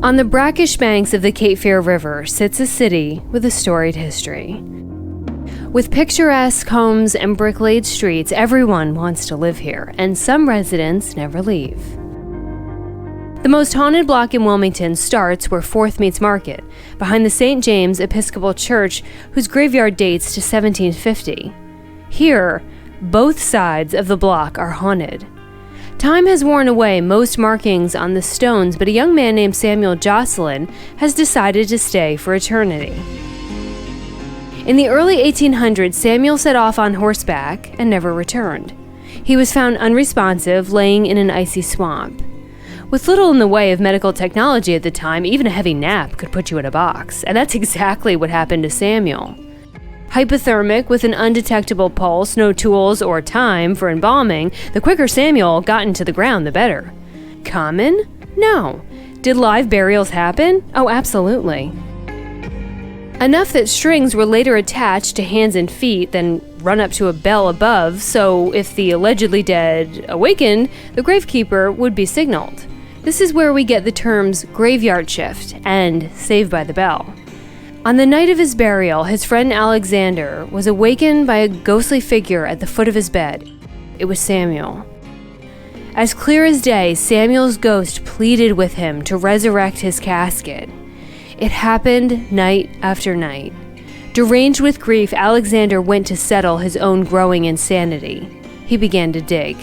On the brackish banks of the Cape Fear River sits a city with a storied history. With picturesque homes and brick-laid streets, everyone wants to live here, and some residents never leave. The most haunted block in Wilmington starts where 4th meets Market, behind the St. James Episcopal Church, whose graveyard dates to 1750. Here, both sides of the block are haunted. Time has worn away most markings on the stones, but a young man named Samuel Jocelyn has decided to stay for eternity. In the early 1800s, Samuel set off on horseback and never returned. He was found unresponsive, laying in an icy swamp. With little in the way of medical technology at the time, even a heavy nap could put you in a box, and that's exactly what happened to Samuel. Hypothermic, with an undetectable pulse, no tools or time for embalming, the quicker Samuel got into the ground, the better. Common? No. Did live burials happen? Oh, absolutely. Enough that strings were later attached to hands and feet, then run up to a bell above, so if the allegedly dead awakened, the gravekeeper would be signaled. This is where we get the terms graveyard shift and Saved by the Bell. On the night of his burial, his friend Alexander was awakened by a ghostly figure at the foot of his bed. It was Samuel. As clear as day, Samuel's ghost pleaded with him to resurrect his casket. It happened night after night. Deranged with grief, Alexander went to settle his own growing insanity. He began to dig.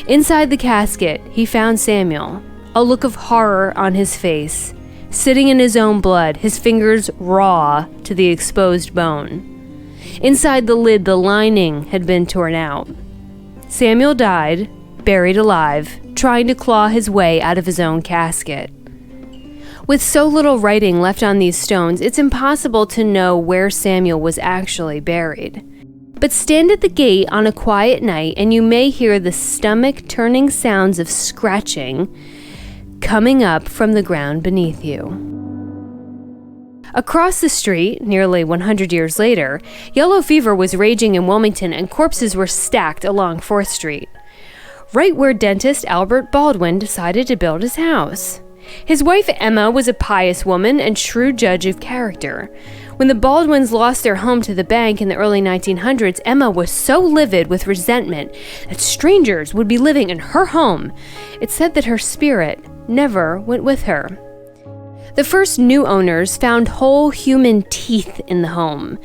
Inside the casket, he found Samuel, a look of horror on his face, sitting in his own blood, his fingers raw to the exposed bone. Inside the lid, the lining had been torn out. Samuel died, buried alive, trying to claw his way out of his own casket. With so little writing left on these stones, it's impossible to know where Samuel was actually buried. But stand at the gate on a quiet night and you may hear the stomach-turning sounds of scratching coming up from the ground beneath you. Across the street, nearly 100 years later, yellow fever was raging in Wilmington and corpses were stacked along 4th Street, right where dentist Albert Baldwin decided to build his house. His wife Emma was a pious woman and shrewd judge of character. When the Baldwins lost their home to the bank in the early 1900s, Emma was so livid with resentment that strangers would be living in her home. It's said that her spirit never went with her. The first new owners found whole human teeth in the home.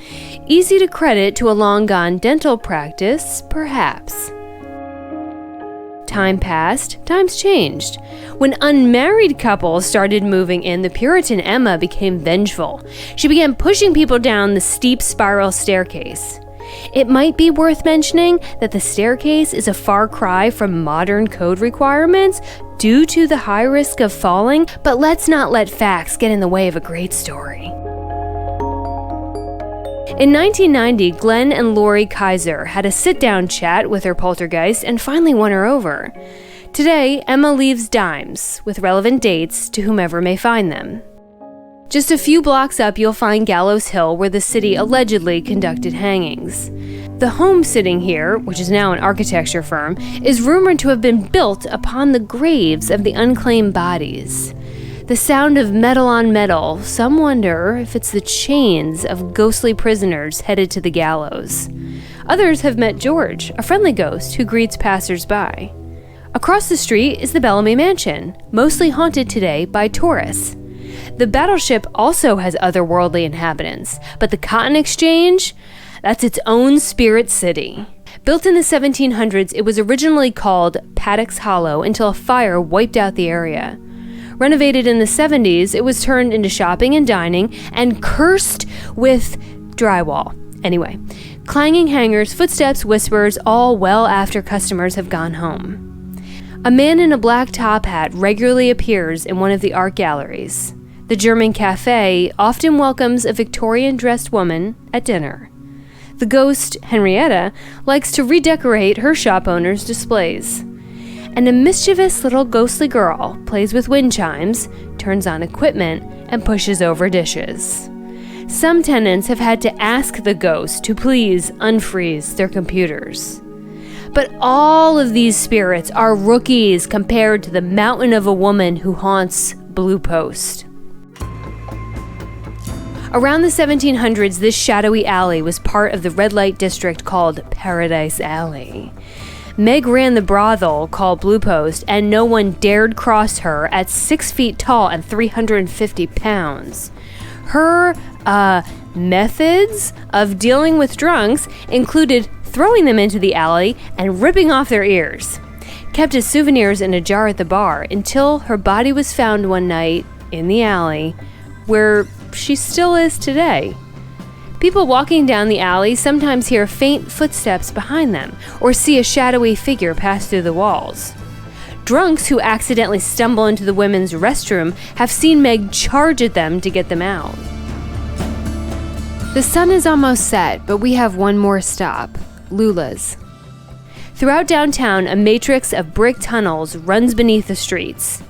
Easy to credit to a long-gone dental practice, perhaps. Time passed, times changed. When unmarried couples started moving in, the Puritan Emma became vengeful. She began pushing people down the steep spiral staircase. It might be worth mentioning that the staircase is a far cry from modern code requirements due to the high risk of falling, but let's not let facts get in the way of a great story. In 1990, Glenn and Lori Kaiser had a sit-down chat with her poltergeist and finally won her over. Today, Emma leaves dimes with relevant dates to whomever may find them. Just a few blocks up, you'll find Gallows Hill, where the city allegedly conducted hangings. The home sitting here, which is now an architecture firm, is rumored to have been built upon the graves of the unclaimed bodies. The sound of metal on metal, some wonder if it's the chains of ghostly prisoners headed to the gallows. Others have met George, a friendly ghost who greets passers-by. Across the street is the Bellamy Mansion, mostly haunted today by tourists. The battleship also has otherworldly inhabitants, but the Cotton Exchange, that's its own spirit city. Built in the 1700s, it was originally called Paddock's Hollow until a fire wiped out the area. Renovated in the 70s, it was turned into shopping and dining and cursed with drywall. Anyway, clanging hangers, footsteps, whispers, all well after customers have gone home. A man in a black top hat regularly appears in one of the art galleries. The German Cafe often welcomes a Victorian-dressed woman at dinner. The ghost, Henrietta, likes to redecorate her shop owner's displays. And a mischievous little ghostly girl plays with wind chimes, turns on equipment, and pushes over dishes. Some tenants have had to ask the ghost to please unfreeze their computers. But all of these spirits are rookies compared to the mountain of a woman who haunts Blue Post. Around the 1700s, this shadowy alley was part of the red light district called Paradise Alley. Meg ran the brothel called Blue Post, and no one dared cross her at 6 feet tall and 350 pounds. Her methods of dealing with drunks included throwing them into the alley and ripping off their ears, kept as souvenirs in a jar at the bar until her body was found one night in the alley, where she still is today. People walking down the alley sometimes hear faint footsteps behind them or see a shadowy figure pass through the walls. Drunks who accidentally stumble into the women's restroom have seen Meg charge at them to get them out. The sun is almost set, but we have one more stop, Lula's. Throughout downtown, a matrix of brick tunnels runs beneath the streets.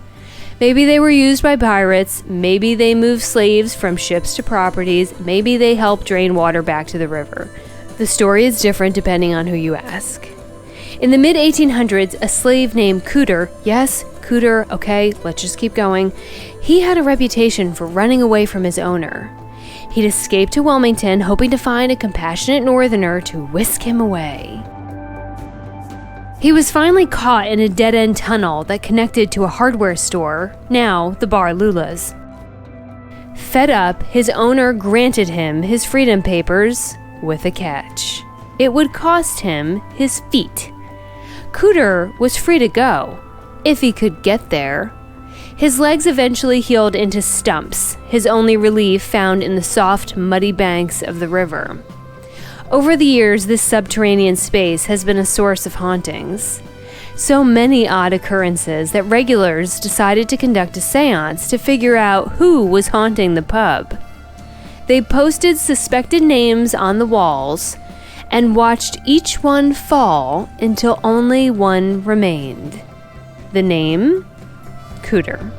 Maybe they were used by pirates, maybe they moved slaves from ships to properties, maybe they helped drain water back to the river. The story is different depending on who you ask. In the mid-1800s, a slave named Cooter, yes, Cooter, okay, let's just keep going, he had a reputation for running away from his owner. He'd escaped to Wilmington, hoping to find a compassionate northerner to whisk him away. He was finally caught in a dead-end tunnel that connected to a hardware store, now the bar Lula's. Fed up, his owner granted him his freedom papers with a catch. It would cost him his feet. Cooter was free to go, if he could get there. His legs eventually healed into stumps, his only relief found in the soft, muddy banks of the river. Over the years, this subterranean space has been a source of hauntings. So many odd occurrences that regulars decided to conduct a seance to figure out who was haunting the pub. They posted suspected names on the walls and watched each one fall until only one remained. The name? Cooter.